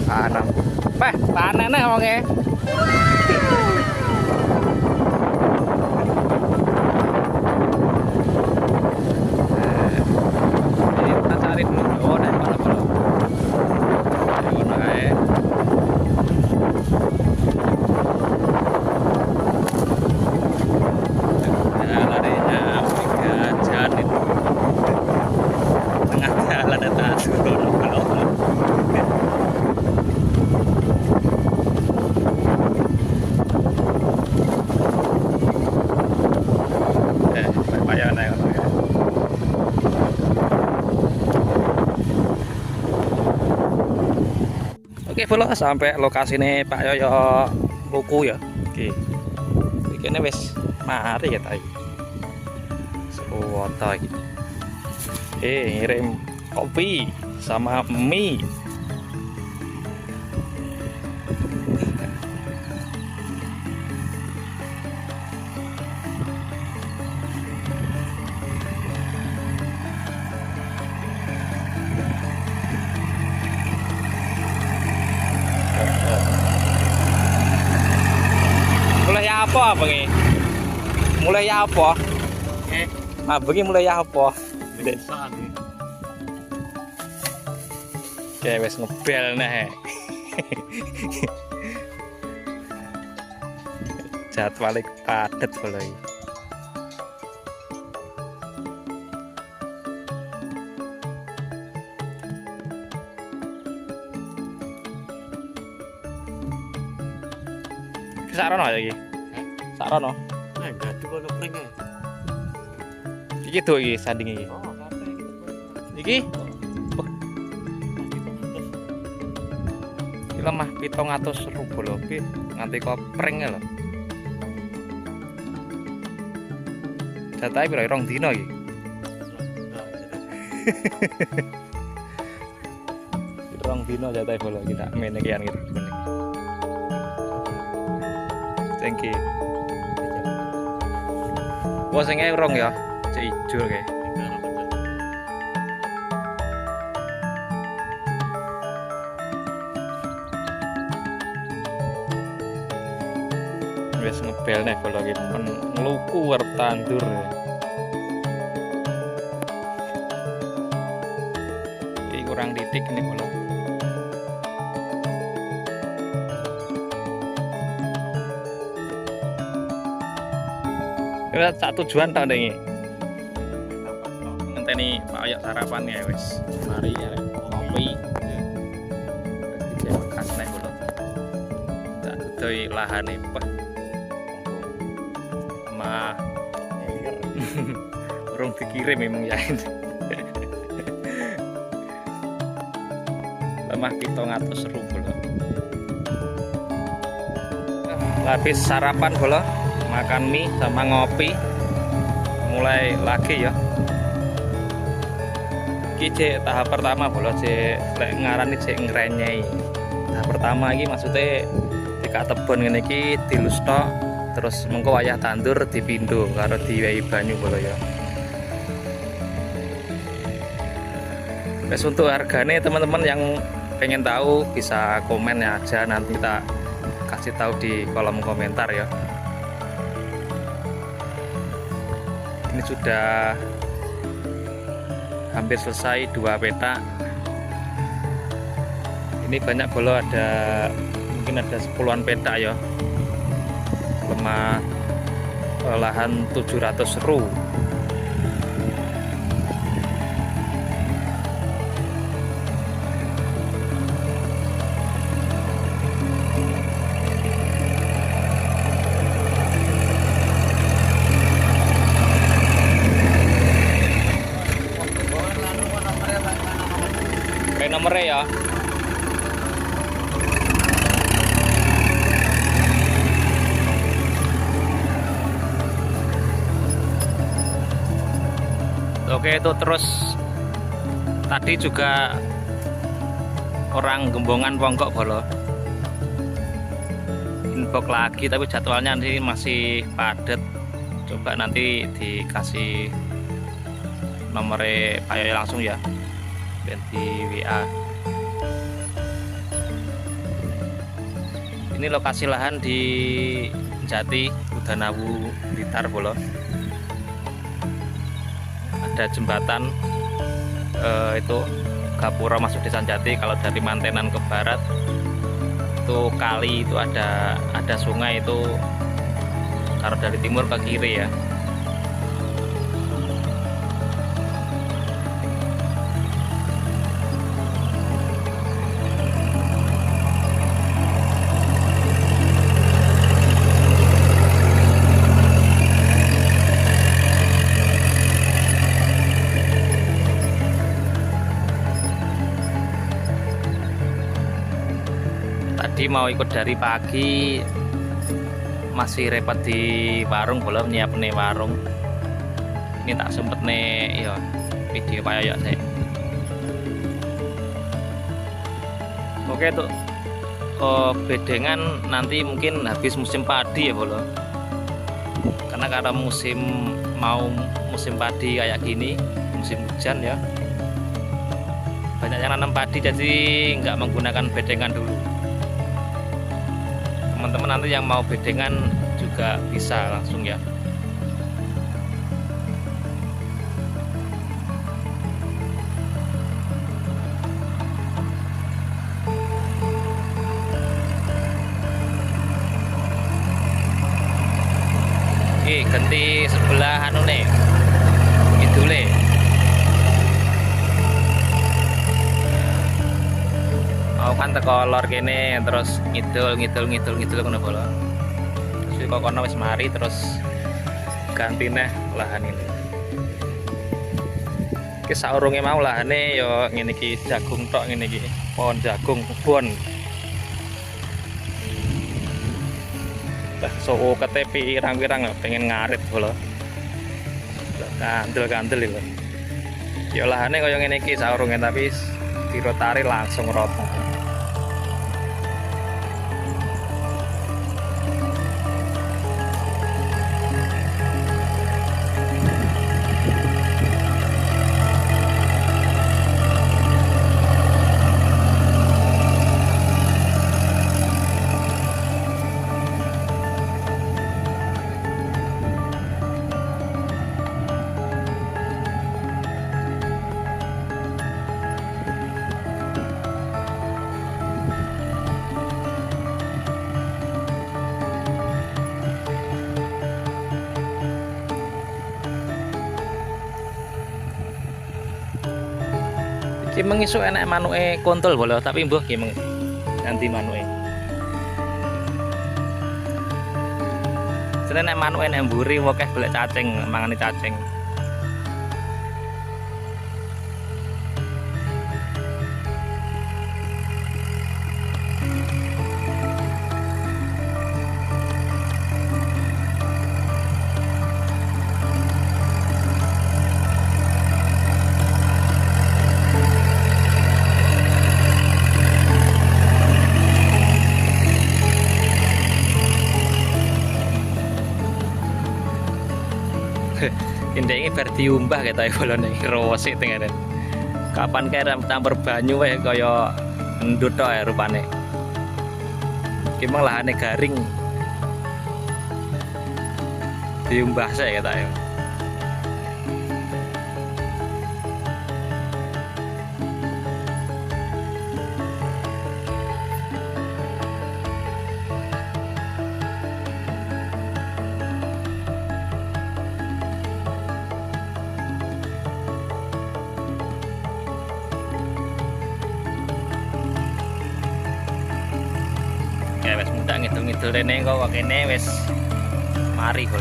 panen. Panen wonge. Kita cari dulu. Oh, nek kono. Ngono ae. Tengah jalan ada turun kalau payah naik. Oke, follow sampai lokasi ini Pak Yoyo Luku ya. Oke. Ini wis mari ya tadi. Sewoto iki. Ngirim kopi sama mie. Mulai apa bengi? Mulai apa? Bengi mulai apa? Oke, wes ngebel nih. Jadwal padet boleh. Sarono ya iki. Sarono. Enggak tuh kono pring. Iki tuh iki sanding iki. Iki lemah 700 rupiah lebih nganti kopring lho. Jatahe piro 2 dina iki. 2 dina jatahe bola kita mene kian gitu. Thank you. Wah sing rong ya, cek ijo kae. Wis ngebel nih kalau gitu ngeluku wertandur ya. Ini kurang titik nih kalau. Kita tak tujuan tau ini. Ngenteni Pak Oyak sarapan ya wis. Mari ya ngopi. Iki bekas nih kalau. Tak dudoi lahane peh. Urung dikirim memang ya. Lemah 700 rupiah. Habis sarapan bola, makan mie sama ngopi. Mulai lagi ya. Iki tahap pertama bola lek ngarani ngrenyei. Tahap pertama iki maksudnya dikak tebon ngene iki dilus tok. Terus mengko wayah tandur dipindho karo diwehi banyu bola ya. Wes untuk harganya teman-teman yang pengen tahu bisa komen ya aja, nanti tak kasih tahu di kolom komentar ya. Ini sudah hampir selesai 2 petak. Ini banyak bola, ada mungkin ada 10-an petak ya. Lemah lahan 700 ru. Nomornya ya. Oke, itu terus tadi juga orang Gembongan Ponggok bolo inbox lagi, tapi jadwalnya nanti masih padat. Coba nanti dikasih nomornya Pak Yoyo langsung ya, di WA. Ini lokasi lahan di Jati, Udanawu, Blitar, Bolo. Ada jembatan itu Gapura masuk Desa Jati. Kalau dari Mantenan ke barat itu kali, itu ada sungai itu. Kalau dari timur ke kiri ya. Tadi mau ikut dari pagi, masih repot di warung, belum nyiap nih warung. Ini tak sempet nih ya video kayak saya. Oke tuh, bedengan nanti mungkin habis musim padi ya bolo. Karena musim padi kayak gini, musim hujan ya. Banyak yang nanam padi jadi nggak menggunakan bedengan dulu. Teman-teman nanti yang mau bedengan juga bisa langsung ya. Oke, ganti sebelah anu nih, idule. Mau kan teko lor kene terus ngidul ngono bolo. Terus kok kono wis mari terus gantine lahan ini. Ki saurunge mau lahane ya ngene iki jagung tok ngene iki. Pohon jagung kebon. Lah so KTP irang-irang pengen ngarit bolo. Kandel-kandel iki. Ya lahane kaya ngene iki saurunge tapi dirotari langsung rata. Ki mengisuk enak manuke kontol bolo tapi mbuh ki ganti manuke. Jane nek manuke nek mburi akeh golek cacing, mangane cacing. Indeke bar diumbah kita ya bolone rosik tengene. Kapan kae campur banyu wae kaya endut tok ya rupane. Ki mung lahane garing. Diumbah sik kita ya. Wes muda ngidul-ngidul rene kok kene wis mari kok.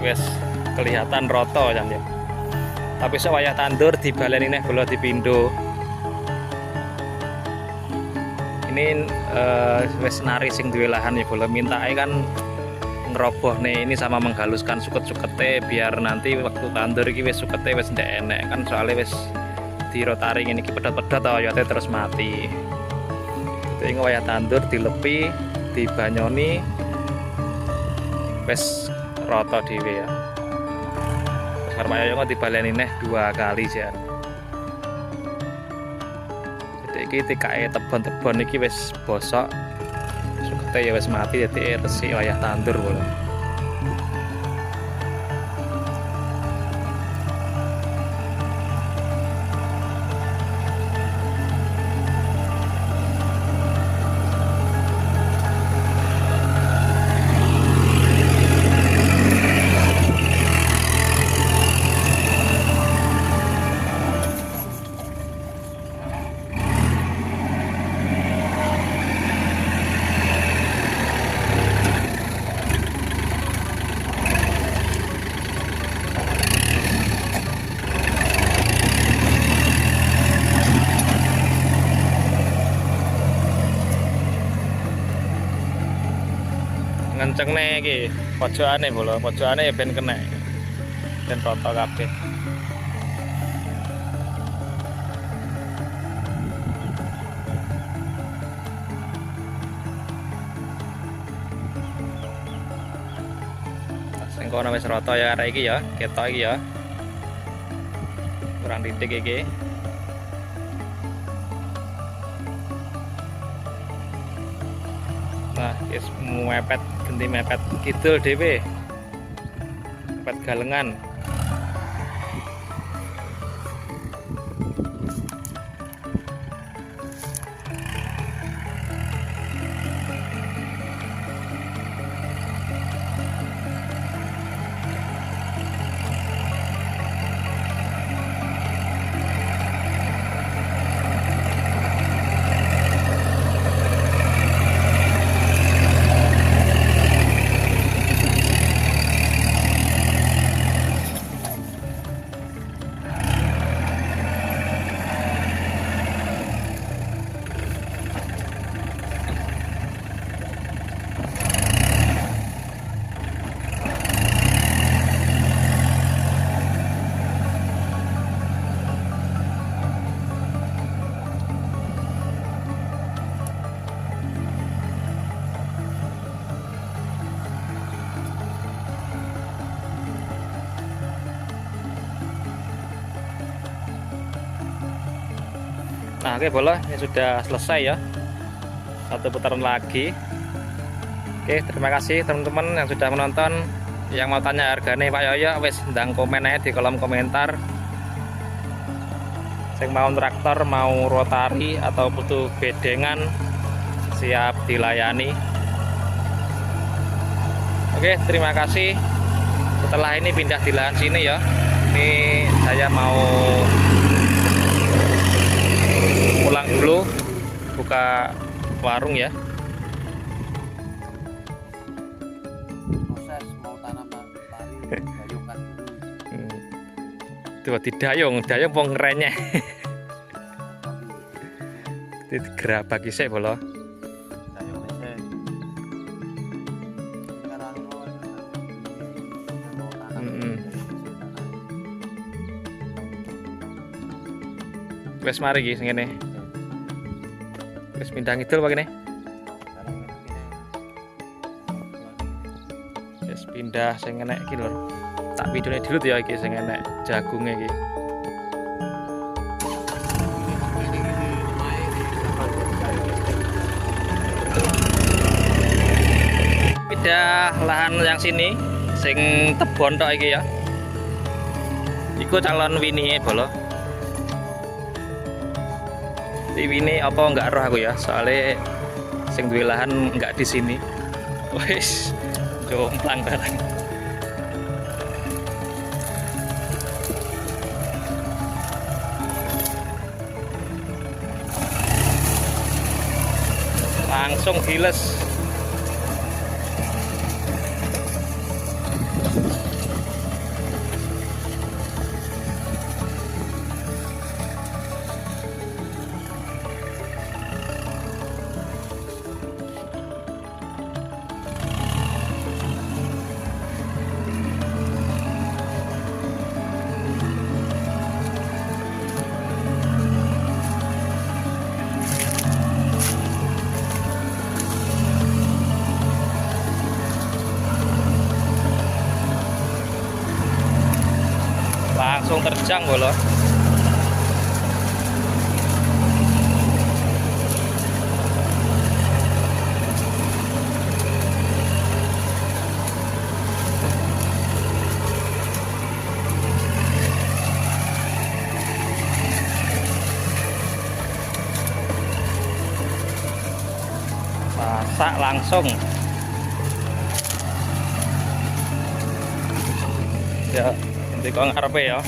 Wes kelihatan roto jan ya. Tapi sewayah tandur dibaleni neh bola dipindho. Ini wes nari sing duwe lahan ya bola mintake kan meroboh nih ini sama menghaluskan suket-sukete biar nanti waktu tandur iki wis sukete wis ndak enek kan soalnya wis dirotari ini iki pedot-pedot oyote terus mati. Jadi wayah tandur dilepi, dibanyoni wis rata dhewe ya. Terus karo Pak Yoyo dibaleni neh 2 kali jan. Jadi iki tikae tebon-tebon iki wis bosok. Sukete ya wis mati dadi resik wayah tandur kula. Ngenceng nih iki pojokane bola, pojokane ya ben kena. Ben rata kabeh. Sing kono wis rata ya arek iki ya, ketok iki ya. Kurang titik iki. Nah, wis mepet ganti mepet kidul dhewe. Mepet galengan. Nah, oke bola ini sudah selesai ya. Satu putaran lagi. Oke, terima kasih teman-teman yang sudah menonton. Yang mau tanya harganya Pak Yoyo wis ndang komen aja di kolom komentar. Yang mau traktor, mau rotari atau butuh bedengan siap dilayani. Oke, terima kasih. Setelah ini pindah di lahan sini ya. Ini saya mau pulang dulu, buka warung ya. Proses mau tanam pari dayungan dulu. Tuh didayung pong ngerenyeh. Digerabak isik bola. Dayung ese. Sekarang mau tanam. Wes mari iki sing ngene. Wis pindah ngidul apa kene? Wis pindah sing enek iki lho. Tak videone dulu ya iki sing enek jagunge iki. Pindah lahan yang sini sing tebon tok iki ya. Iku calon winnie bolo. Ini apa enggak roh aku ya, soalnya sing duwe lahan enggak di sini. Wes jomplang barang. Langsung diles. langsung terjang bolo. Masak langsung. Ya, nanti kau ngarepe ya.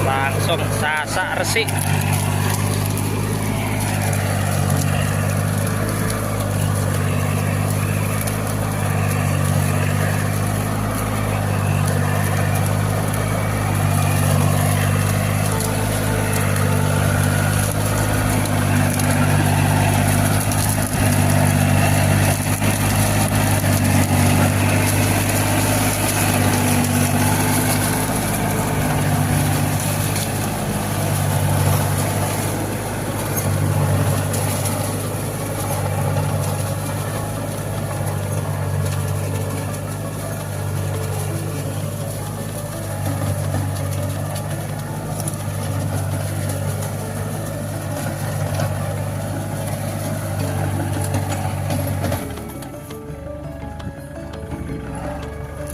Langsung sasak resik.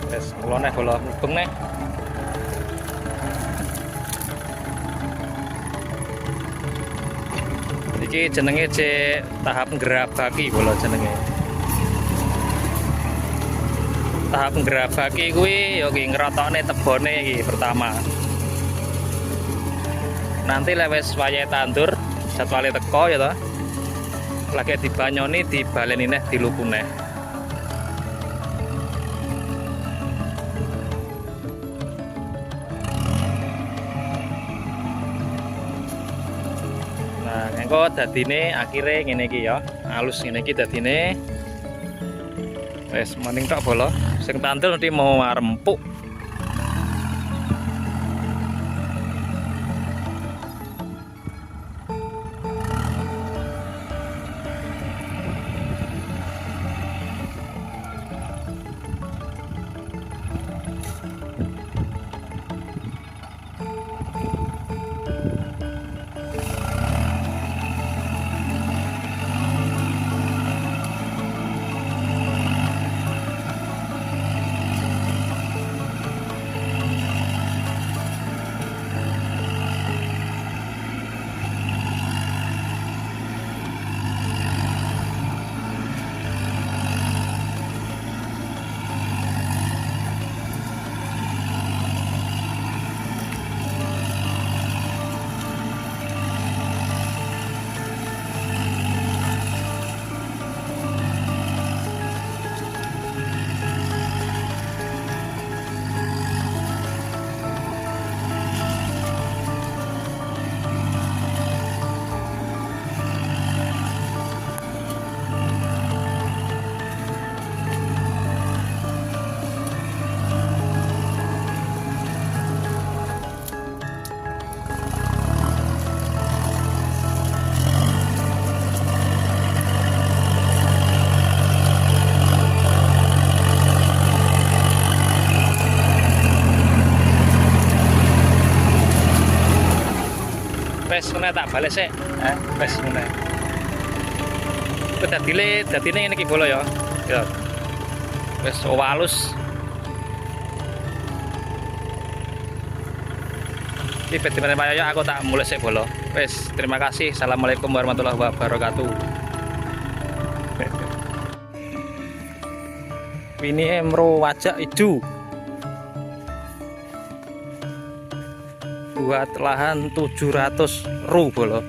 Wes kula nek bola mubeng nek. Iki jenenge cek tahap ngerabaki bola jenenge. Tahap ngerabaki kuwi ya ki ngrotokne tebone iki pertama. Nanti lek wis wayahe tandur, jadwale teko ya to. Lagi dibanyoni, dibaleni neh, diluku neh. Nah, engko dadine akhire ngene iki ya. Halus ngene iki dadine. Wes maning tok bola. Sing tandur nanti mau rempuk. Wes ngene tak balik sik. Wes ngene. Ku dadine ngene iki bola ya. Ya. Wes halus. Iki bedine ya aku tak mulai sik bola. Wes, terima kasih. Assalamualaikum warahmatullahi wabarakatuh. Ini emro wajak hijau. Buat lahan 700 ru bola.